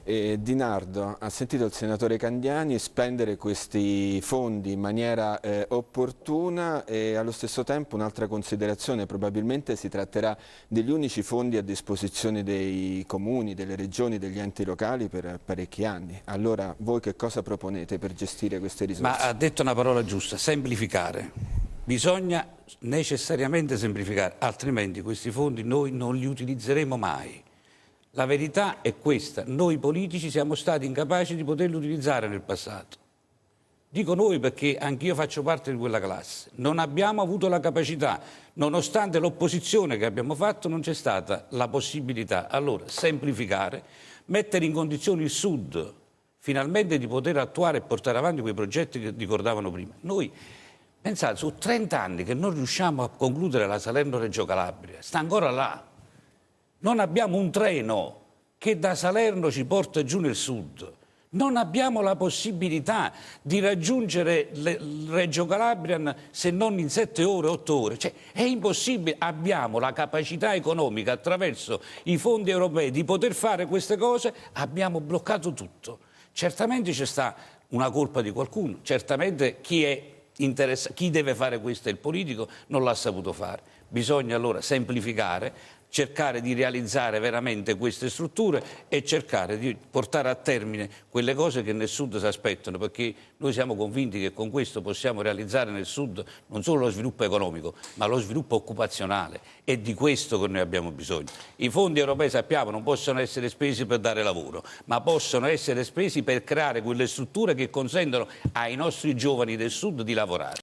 Di Nardo, ha sentito il senatore Candiani spendere questi fondi in maniera opportuna e allo stesso tempo un'altra considerazione: probabilmente si tratterà degli unici fondi a disposizione dei comuni, delle regioni, degli enti locali per parecchi anni. Allora voi che cosa proponete per gestire queste risorse? Ma ha detto una parola giusta: semplificare. Bisogna necessariamente semplificare, altrimenti questi fondi noi non li utilizzeremo mai. La verità è questa: noi politici siamo stati incapaci di poterli utilizzare nel passato. Dico noi perché anch'io faccio parte di quella classe. Non abbiamo avuto la capacità, nonostante l'opposizione che abbiamo fatto, non c'è stata la possibilità. Allora, semplificare, mettere in condizioni il Sud finalmente di poter attuare e portare avanti quei progetti che ricordavano prima. Noi, pensate, su 30 anni che non riusciamo a concludere la Salerno-Reggio Calabria, sta ancora là. Non abbiamo un treno che da Salerno ci porta giù nel sud. Non abbiamo la possibilità di raggiungere Reggio Calabria se non in 7 ore, 8 ore. Cioè, è impossibile. Abbiamo la capacità economica attraverso i fondi europei di poter fare queste cose, abbiamo bloccato tutto. Certamente c'è sta una colpa di qualcuno, certamente chi deve fare questo è il politico, non l'ha saputo fare. Bisogna allora semplificare, cercare di realizzare veramente queste strutture e cercare di portare a termine quelle cose che nel Sud si aspettano, perché noi siamo convinti che con questo possiamo realizzare nel Sud non solo lo sviluppo economico, ma lo sviluppo occupazionale. È di questo che noi abbiamo bisogno. I fondi europei, sappiamo, non possono essere spesi per dare lavoro, ma possono essere spesi per creare quelle strutture che consentono ai nostri giovani del Sud di lavorare.